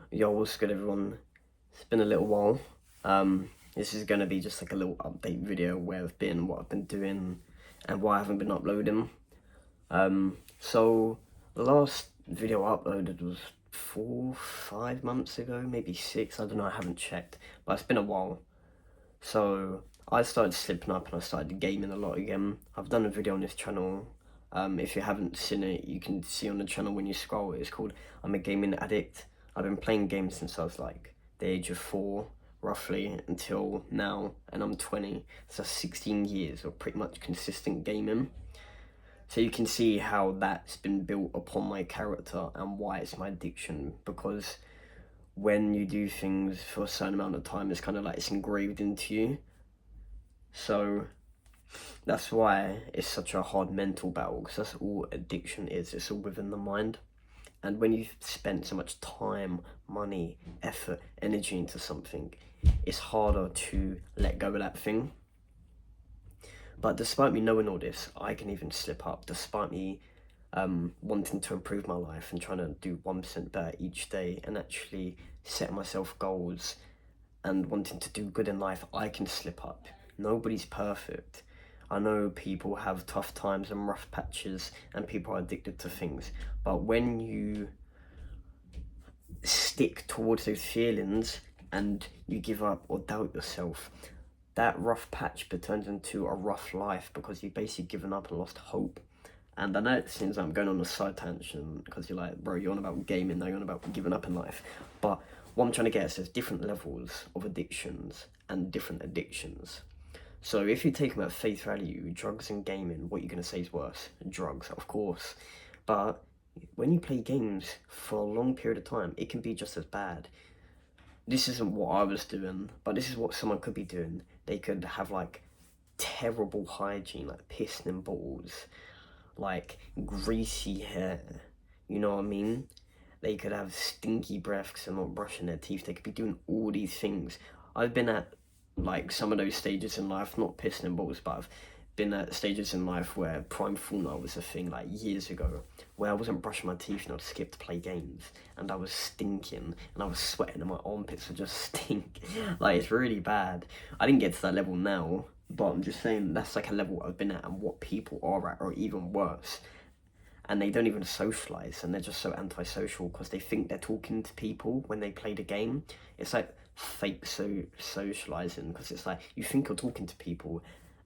Yo, what's good, everyone? It's been a little while. This is gonna be just like a little update video where I've been, what I've been doing, and why I haven't been uploading. So the last video I uploaded was 4, 5 months ago, maybe 6. I don't know. I haven't checked, but it's been a while. So I started slipping up and I started gaming a lot again. I've done a video on this channel. If you haven't seen it, you can see on the channel when you scroll. It's called I'm a Gaming Addict. I've been playing games since I was like the age of 4, roughly, until now, and I'm 20. So 16 years of pretty much consistent gaming. So you can see how that's been built upon my character and why it's my addiction, because when you do things for a certain amount of time, it's kind of like it's engraved into you. So that's why it's such a hard mental battle, because that's all addiction is. It's all within the mind. And when you've spent so much time, money, effort, energy into something, it's harder to let go of that thing. But despite me knowing all this, I can even slip up. Despite me wanting to improve my life and trying to do 1% better each day and actually set myself goals and wanting to do good in life, I can slip up. Nobody's perfect. I know people have tough times and rough patches and people are addicted to things, but when you stick towards those feelings and you give up or doubt yourself, that rough patch turns into a rough life, because you've basically given up and lost hope. And I know it seems like I'm going on a side tangent, because you're like, bro, you're on about gaming, now you're on about giving up in life. But what I'm trying to get is there's different levels of addictions and different addictions. So if you take them at face value, drugs and gaming, what you're going to say is worse? Drugs, of course. But when you play games for a long period of time, it can be just as bad. This isn't what I was doing, but this is what someone could be doing. They could have like terrible hygiene, like pissing in bottles, like greasy hair, you know what I mean? They could have stinky breath because they're not brushing their teeth. They could be doing all these things. I've been at like some of those stages in life, not pissing in bottles, but I've been at stages in life where prime fauna was a thing, like years ago, where I wasn't brushing my teeth and I'd skip to play games, and I was stinking and I was sweating and my armpits would just stink. Like, it's really bad. I didn't get to that level now, but I'm just saying that's like a level I've been at, and what people are at are even worse. And they don't even socialize, and they're just so antisocial because they think they're talking to people when they play the game. It's like fake socializing, because it's like you think you're talking to people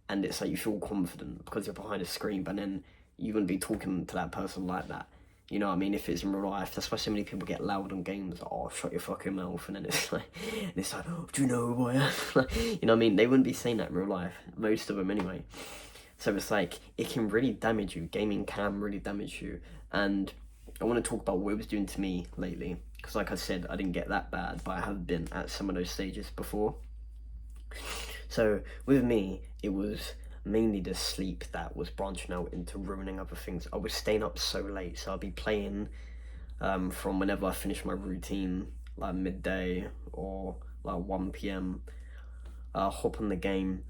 and it's like you feel confident because you're behind a screen, but then you wouldn't be talking to that person like that. You know what I mean? If it's in real life, that's why so many people get loud on games. Like, oh, shut your fucking mouth, and then it's like, oh, do you know who I am? You know what I mean? They wouldn't be saying that in real life, most of them anyway. So it's like, it can really damage you. Gaming can really damage you. And I want to talk about what it was doing to me lately, because like I said, I didn't get that bad, but I have been at some of those stages before. So with me, it was mainly the sleep that was branching out into ruining other things. I was staying up so late, so I'd be playing from whenever I finished my routine, like midday or like 1 p.m. Hop on the game,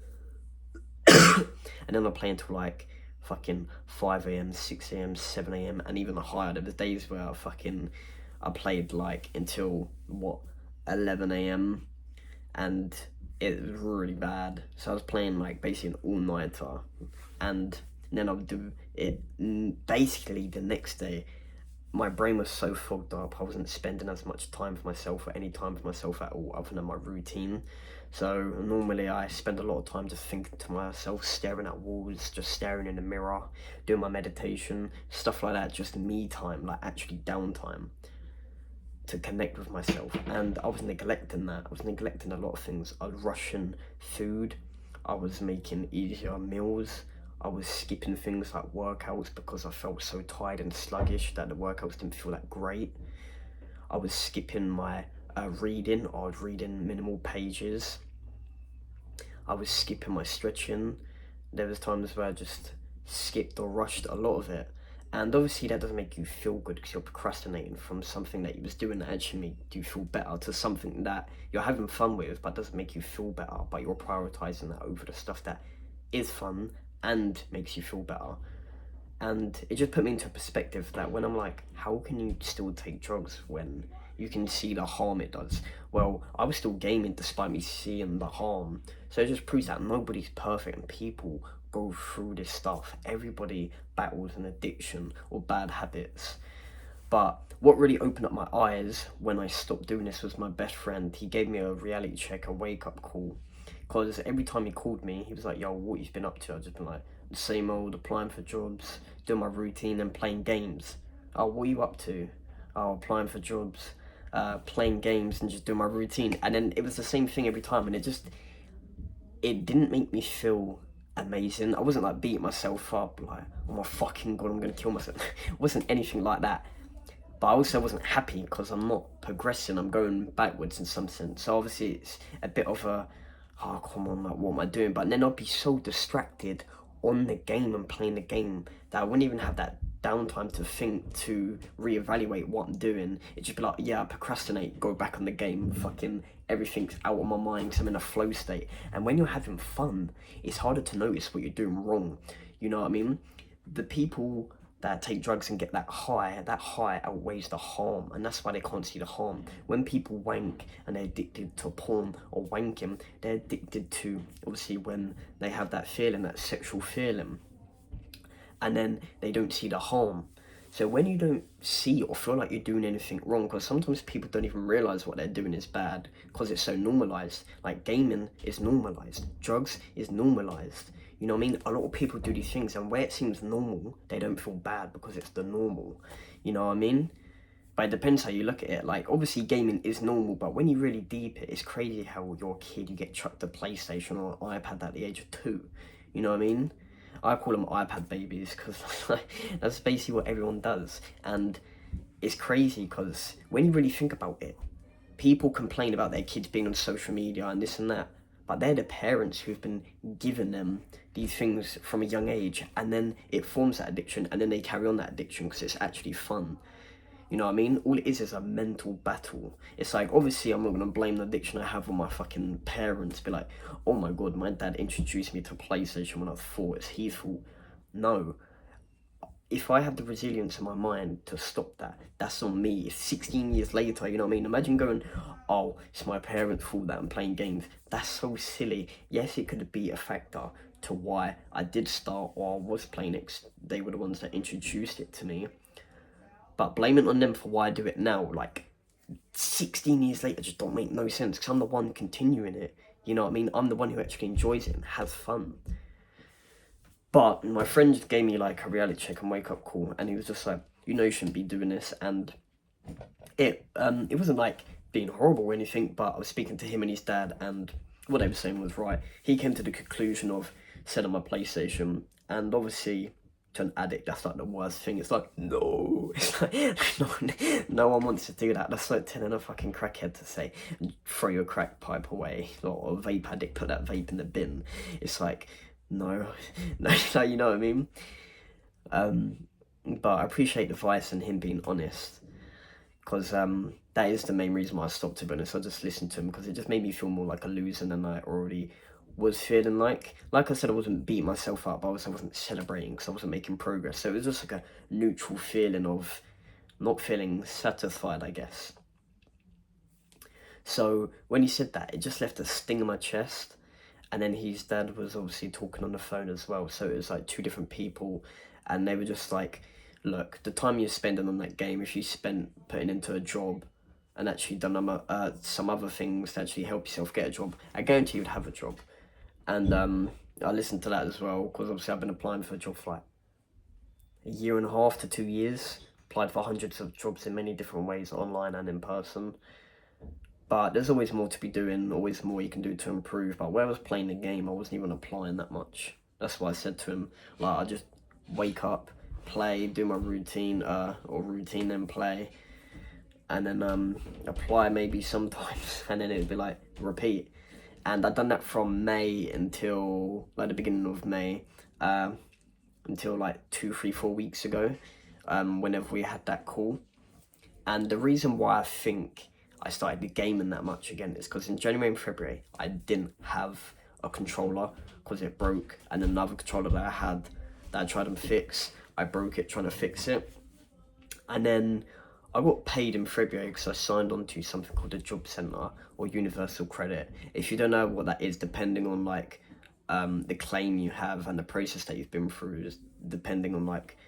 and then I'd play until like fucking 5 a.m, 6 a.m, 7 a.m, and even higher. There was days where I played like until 11 a.m, and it was really bad. So I was playing like basically an all-nighter, and then I would do it basically the next day. My brain was so fogged up, I wasn't spending as much time for myself or any time for myself at all other than my routine. So normally I spend a lot of time just thinking to myself, staring at walls, just staring in the mirror, doing my meditation, stuff like that, just me time, like actually downtime to connect with myself. And I was neglecting that. I was neglecting a lot of things. I was rushing food, I was making easier meals, I was skipping things like workouts because I felt so tired and sluggish that the workouts didn't feel that great. I was skipping my reading. I was reading minimal pages. I was skipping my stretching. There was times where I just skipped or rushed a lot of it. And obviously that doesn't make you feel good, because you're procrastinating from something that you was doing that actually made you feel better, to something that you're having fun with but doesn't make you feel better, but you're prioritizing that over the stuff that is fun and makes you feel better. And it just put me into perspective that when I'm like, how can you still take drugs when you can see the harm it does. Well, I was still gaming despite me seeing the harm. So it just proves that nobody's perfect and people go through this stuff. Everybody battles an addiction or bad habits. But what really opened up my eyes when I stopped doing this was my best friend. He gave me a reality check, a wake-up call. Because every time he called me, he was like, yo, what you been up to? I've just been like, the same old, applying for jobs, doing my routine and playing games. Oh, what are you up to? Oh, applying for jobs, playing games and just doing my routine. And then it was the same thing every time. And it didn't make me feel amazing. I wasn't like beating myself up like, oh my fucking God, I'm going to kill myself. It wasn't anything like that. But I also wasn't happy because I'm not progressing. I'm going backwards in some sense. So obviously it's a bit of a, oh, come on, like, what am I doing? But then I'd be so distracted on the game and playing the game that I wouldn't even have that downtime to think, to reevaluate what I'm doing. It'd just be like, yeah, I procrastinate, go back on the game, fucking everything's out of my mind because I'm in a flow state. And when you're having fun, it's harder to notice what you're doing wrong. You know what I mean? The people that take drugs and get that high outweighs the harm, and that's why they can't see the harm. When people wank and they're addicted to porn or wanking, they're addicted to, obviously, when they have that feeling, that sexual feeling, and then they don't see the harm. So when you don't see or feel like you're doing anything wrong, because sometimes people don't even realize what they're doing is bad because it's so normalized. Like gaming is normalized, drugs is normalized. You know what I mean? A lot of people do these things, and where it seems normal, they don't feel bad because it's the normal. You know what I mean? But it depends how you look at it. Like, obviously gaming is normal, but when you really deep it, it's crazy how you're a kid, you get chucked a PlayStation or an iPad at the age of 2. You know what I mean? I call them iPad babies because that's basically what everyone does. And it's crazy because when you really think about it, people complain about their kids being on social media and this and that, but they're the parents who've been giving them these things from a young age, and then it forms that addiction, and then they carry on that addiction because it's actually fun. You know what I mean? All it is a mental battle. It's like, obviously, I'm not going to blame the addiction I have on my fucking parents. Be like, oh my God, my dad introduced me to PlayStation when I was 4. It's his fault. No. If I have the resilience in my mind to stop that, that's on me. It's 16 years later, you know what I mean? Imagine going, oh, it's my parents' fault that I'm playing games. That's so silly. Yes, it could be a factor to why I did start or I was playing it. They were the ones that introduced it to me. But blaming on them for why I do it now, like 16 years later, just don't make no sense because I'm the one continuing it. You know what I mean? I'm the one who actually enjoys it and has fun. But my friend just gave me like a reality check and wake up call, and he was just like, you know, you shouldn't be doing this. And it wasn't like being horrible or anything, but I was speaking to him and his dad, and what they were saying was right. He came to the conclusion of selling my PlayStation, and obviously, to an addict, that's like the worst thing. It's like, no, it's like, no one wants to do that. That's like telling a fucking crackhead to say, throw your crack pipe away, or a vape addict, put that vape in the bin. It's like, no, you know what I mean? But I appreciate the advice and him being honest, because that is the main reason why I stopped, to be honest. I just listened to him because it just made me feel more like a loser than I already was feeling like. Like I said, I wasn't beating myself up, but I wasn't celebrating because I wasn't making progress. So it was just like a neutral feeling of not feeling satisfied, I guess. So when he said that, it just left a sting in my chest. And then his dad was obviously talking on the phone as well. So it was like 2 different people, and they were just like, look, the time you're spending on that game, if you spent putting into a job and actually done some other things to actually help yourself get a job, I guarantee you'd have a job. And I listened to that as well, because obviously I've been applying for a job for like a year and a half to 2 years. Applied for hundreds of jobs in many different ways, online and in person. But there's always more to be doing, always more you can do to improve. But where I was playing the game, I wasn't even applying that much. That's why I said to him, like, I just wake up, play, do my routine, then play, and then apply maybe sometimes, and then it'd be like, repeat. And I'd done that from May until, like, the beginning of May, until like 2, 3, 4 weeks ago, whenever we had that call. And the reason why I think I started gaming that much again is because in January and February, I didn't have a controller because it broke, and another controller that I had that I tried and fix, I broke it trying to fix it. And then I got paid in February because I signed on to something called a job centre or universal credit. If you don't know what that is, depending on like the claim you have and the process that you've been through, is depending on like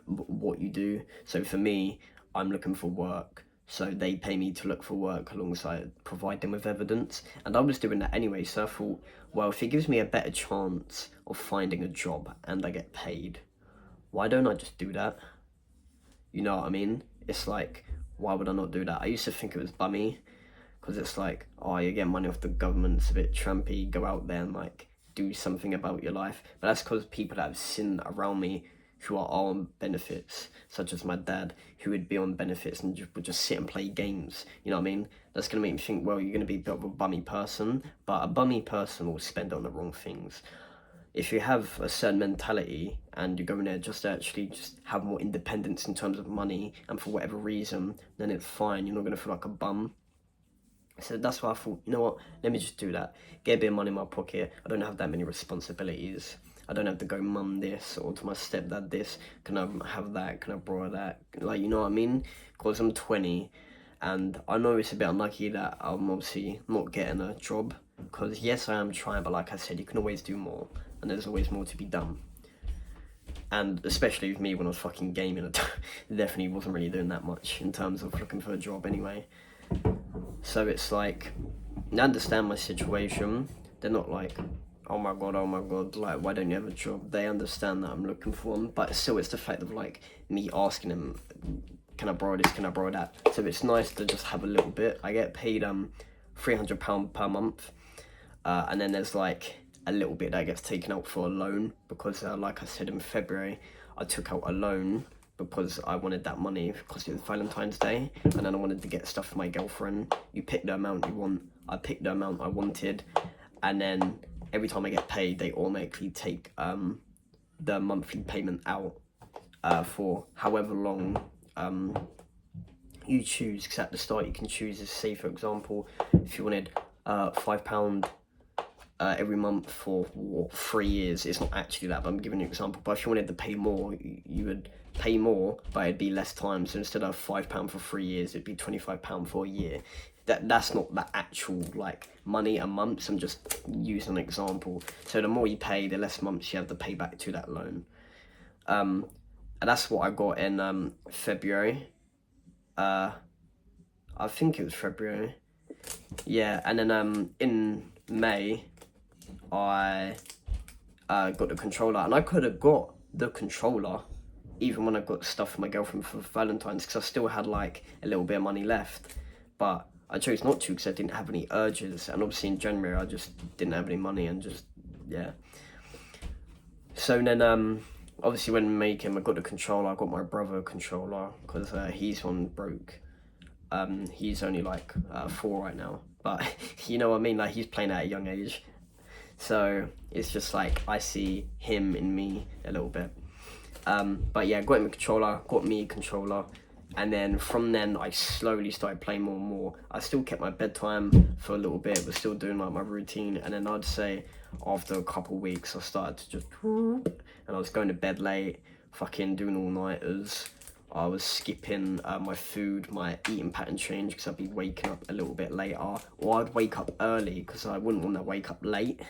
what you do. So for me, I'm looking for work. So they pay me to look for work alongside provide them with evidence. And I was doing that anyway. So I thought, well, if it gives me a better chance of finding a job and I get paid, why don't I just do that? You know what I mean? It's like, why would I not do that? I used to think it was bummy because it's like, oh, you get money off the government, it's a bit trampy, go out there and like do something about your life. But that's because people that have seen around me who are on benefits, such as my dad, who would be on benefits and would just sit and play games. You know what I mean? That's going to make me think, well, you're going to be a bit of a bummy person, but a bummy person will spend on the wrong things. If you have a certain mentality and you go in there just to actually just have more independence in terms of money and for whatever reason, then it's fine. You're not going to feel like a bum. So that's why I thought, you know what, let me just do that. Get a bit of money in my pocket. I don't have that many responsibilities. I don't have to go mum this or to my stepdad this. Can I have that? Can I borrow that? Like, you know what I mean? Because I'm 20 and I know it's a bit unlucky that I'm obviously not getting a job. Because yes, I am trying, but like I said, you can always do more. And there's always more to be done. And especially with me when I was fucking gaming, I definitely wasn't really doing that much in terms of looking for a job anyway. So it's like, they understand my situation. They're not like, oh my god, like, why don't you have a job? They understand that I'm looking for them, but still it's the fact of like me asking them, can I borrow this, can I borrow that? So it's nice to just have a little bit. I get paid £300 per month, and then there's like a little bit that gets taken out for a loan because like I said in February, I took out a loan because I wanted that money because it was Valentine's Day and then I wanted to get stuff for my girlfriend. You pick the amount you want, I picked the amount I wanted, and then every time I get paid they automatically take the monthly payment out for however long you choose, because at the start you can choose, say for example, if you wanted £5 every month for 3 years. It's not actually that, but I'm giving you an example. But if you wanted to pay more, you would pay more, but it'd be less time. So instead of £5 for 3 years, it'd be £25 for a year. That's not the actual like money a month. I'm just using an example. So the more you pay, the less months you have to pay back to that loan. And that's what I got in February. I think it was February. Yeah, and then in May, I got the controller, and I could have got the controller even when I got stuff for my girlfriend for Valentine's, because I still had like a little bit of money left, but I chose not to because I didn't have any urges, and obviously in January I just didn't have any money and just, yeah. So then obviously when May came, I got the controller. I got my brother a controller because he's one broke. He's only like 4 right now, but you know what I mean, like he's playing at a young age. So it's just like I see him in me a little bit. But yeah, got him a controller, got me a controller, and then from then I slowly started playing more and more. I still kept my bedtime for a little bit, but still doing like my routine. And then I'd say after a couple of weeks I started to just, and I was going to bed late, fucking doing all-nighters. I was skipping my food, my eating pattern change because I'd be waking up a little bit later, or I'd wake up early because I wouldn't want to wake up late.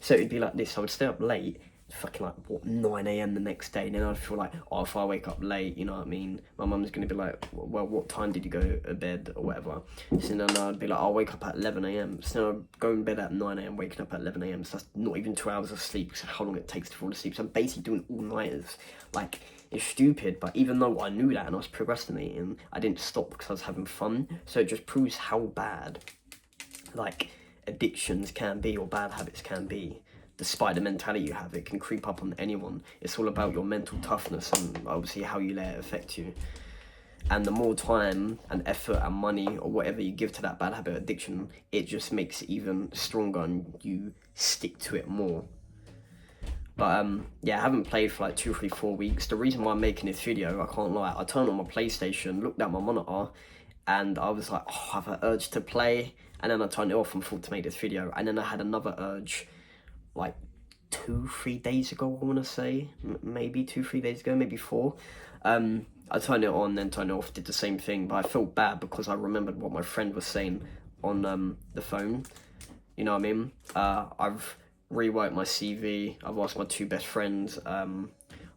So it'd be like this, I would stay up late, fucking like, 9 a.m. the next day, and then I'd feel like, oh, if I wake up late, you know what I mean, my mum's going to be like, well, what time did you go to bed, or whatever. So then I'd be like, I'll wake up at 11 a.m. So I'd go in bed at 9 a.m, waking up at 11 a.m, so that's not even 2 hours of sleep, because how long it takes to fall asleep. So I'm basically doing all-nighters, like, it's stupid, but even though I knew that and I was procrastinating, I didn't stop because I was having fun. So it just proves how bad, like, addictions can be, or bad habits can be. Despite the mentality you have, it can creep up on anyone. It's all about your mental toughness and obviously how you let it affect you. And the more time and effort and money or whatever you give to that bad habit addiction, it just makes it even stronger and you stick to it more. But yeah, I haven't played for like 2, 3, 4 weeks. The reason why I'm making this video, I can't lie, I turned on my PlayStation, looked at my monitor, and I was like, oh, I have an urge to play. And then I turned it off and thought to make this video. And then I had another urge like 2, 3 days ago, I want to say. Maybe 2, 3 days ago, maybe 4. I turned it on, then turned it off, did the same thing, but I felt bad because I remembered what my friend was saying on the phone. You know what I mean? I've reworked my CV. I've asked my 2 best friends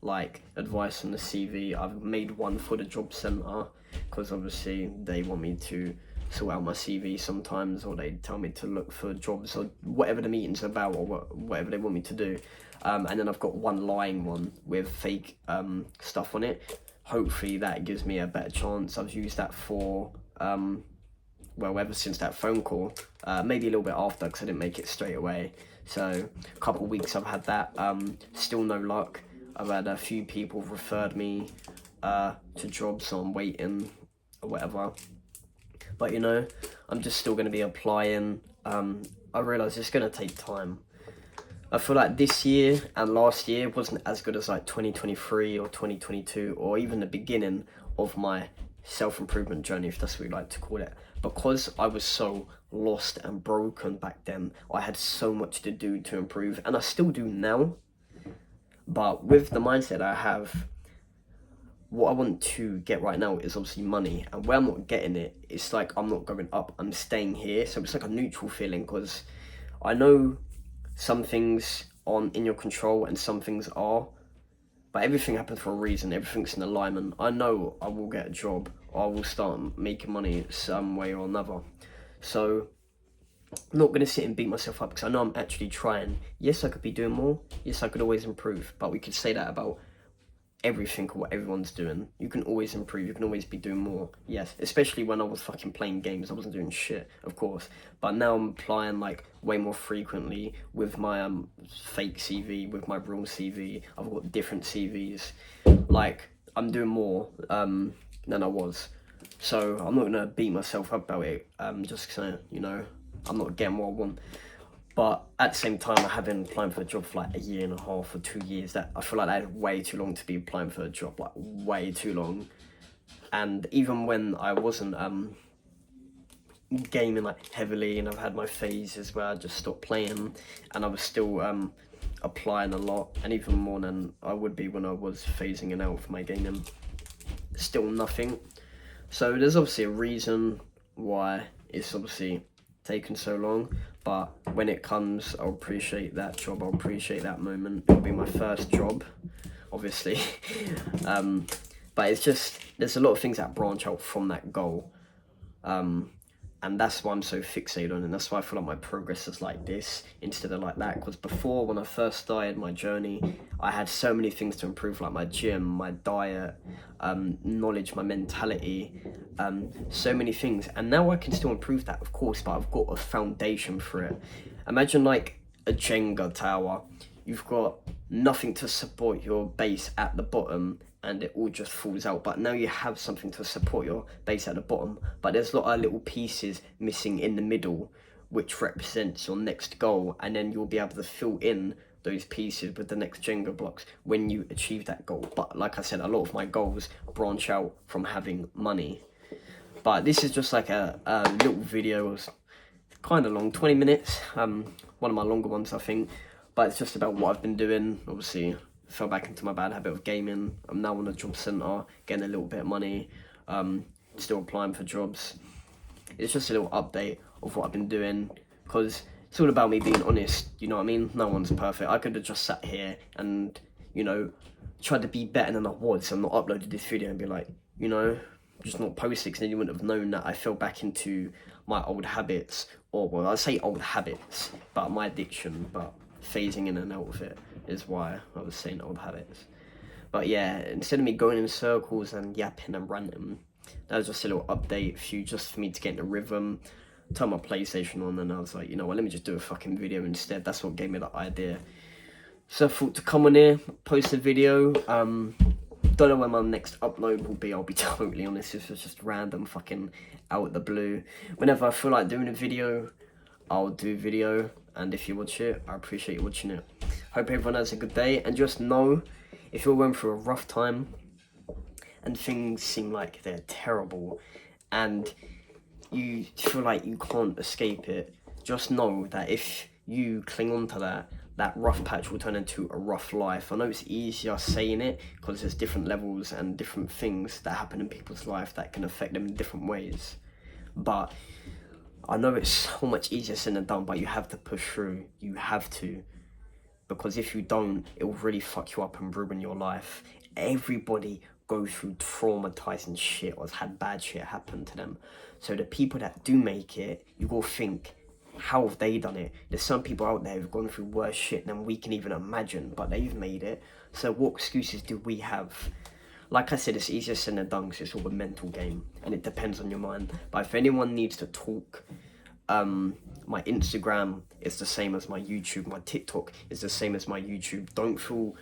like advice on the CV. I've made one for the job centre because obviously they want me to sort out my CV sometimes, or they tell me to look for jobs or whatever the meeting's about, or whatever they want me to do. And then I've got one lying one with fake stuff on it. Hopefully that gives me a better chance. I've used that for well, ever since that phone call, maybe a little bit after because I didn't make it straight away. So a couple of weeks I've had that, still no luck. I've had a few people referred me to jobs, so I'm waiting or whatever. But you know, I'm just still going to be applying. I realise it's going to take time. I feel like this year and last year wasn't as good as like 2023 or 2022, or even the beginning of my self-improvement journey, if that's what you like to call it, because I was so lost and broken back then. I had so much to do to improve, and I still do now, but with the mindset I have, what I want to get right now is obviously money, and where I'm not getting it, it's like I'm not going up, I'm staying here. So it's like a neutral feeling, because I know some things aren't in your control and some things are, but everything happens for a reason. Everything's in alignment. I know I will get a job, or I will start making money some way or another. So I'm not going to sit and beat myself up because I know I'm actually trying. Yes, I could be doing more. Yes, I could always improve, but we could say that about everything or what everyone's doing. You can always improve, you can always be doing more. Yes, especially when I was fucking playing games, I wasn't doing shit, of course, but now I'm applying like way more frequently with my fake CV, with my real CV. I've got different CVs, like I'm doing more than I was, so I'm not gonna beat myself up about it, just because, you know, I'm not getting what I want. But at the same time, I have been applying for a job for like 1.5 years or 2 years. That I feel like that is way too long to be applying for a job, like way too long. And even when I wasn't gaming like heavily, and I've had my phases where I just stopped playing, and I was still applying a lot, and even more than I would be when I was phasing it out for my gaming. Still nothing. So there's obviously a reason why it's obviously taken so long, but when it comes, I'll appreciate that job, I'll appreciate that moment. It'll be my first job, obviously. But it's just, there's a lot of things that branch out from that goal, and that's why I'm so fixated on it, and that's why I feel like my progress is like this instead of like that. Because before, when I first started my journey, I had so many things to improve, like my gym, my diet, knowledge, my mentality, so many things. And now I can still improve that, of course, but I've got a foundation for it. Imagine like a Jenga tower. You've got nothing to support your base at the bottom, and it all just falls out. But now you have something to support your base at the bottom, but there's a lot of little pieces missing in the middle, which represents your next goal, and then you'll be able to fill in those pieces with the next Jenga blocks when you achieve that goal. But like I said, a lot of my goals branch out from having money. But this is just like a little video. It's kind of long, 20 minutes, one of my longer ones, I think. But it's just about what I've been doing. Obviously, fell back into my bad habit of gaming. I'm now on a job centre, getting a little bit of money, still applying for jobs. It's just a little update of what I've been doing, because it's all about me being honest, you know what I mean? No one's perfect. I could have just sat here and, you know, tried to be better than I was and not uploaded this video and be like, you know, just not post it, because then you wouldn't have known that I fell back into my old habits, or, well, I say old habits, but my addiction, but phasing in and out of it is why I was saying old habits. But yeah, instead of me going in circles and yapping and ranting, that was just a little update for you, just for me to get in a rhythm. Turn my PlayStation on, and I was like, you know what, let me just do a fucking video instead. That's what gave me the idea. So I thought to come on here, post a video. Don't know when my next upload will be, I'll be totally honest. This was just random, fucking out of the blue. Whenever I feel like doing a video, I'll do a video, and if you watch it, I appreciate you watching it. Hope everyone has a good day, and just know, if you're going through a rough time and things seem like they're terrible and you feel like you can't escape it, just know that if you cling on to that, that rough patch will turn into a rough life. I know it's easier saying it because there's different levels and different things that happen in people's life that can affect them in different ways. But I know it's so much easier said than done, but you have to push through. You have to. Because if you don't, it will really fuck you up and ruin your life. Everybody goes through traumatizing shit or has had bad shit happen to them. So the people that do make it, you gotta think, how have they done it? There's some people out there who've gone through worse shit than we can even imagine, but they've made it. So what excuses do we have? Like I said, it's easier said than done because it's all a mental game and it depends on your mind. But if anyone needs to talk, my Instagram is the same as my YouTube. My TikTok is the same as my YouTube. Don't feel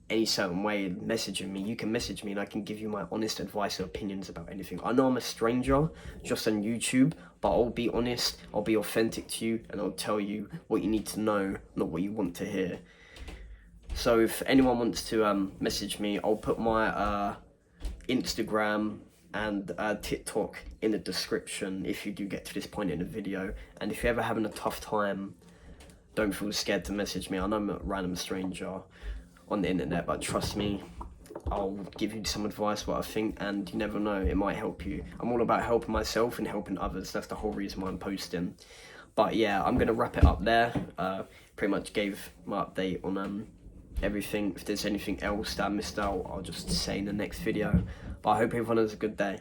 any certain way messaging me. You can message me and I can give you my honest advice or opinions about anything. I know I'm a stranger just on YouTube, but I'll be honest, I'll be authentic to you, and I'll tell you what you need to know, not what you want to hear. So if anyone wants to message me, I'll put my Instagram and TikTok in the description if you do get to this point in the video. And if you're ever having a tough time, don't feel scared to message me. I know I'm a random stranger on the internet, but trust me, I'll give you some advice, what I think, and you never know, it might help you. I'm all about helping myself and helping others. That's the whole reason why I'm posting. But yeah, I'm gonna wrap it up there. Pretty much gave my update on everything. If there's anything else that I missed out, I'll just say in the next video. But I hope everyone has a good day.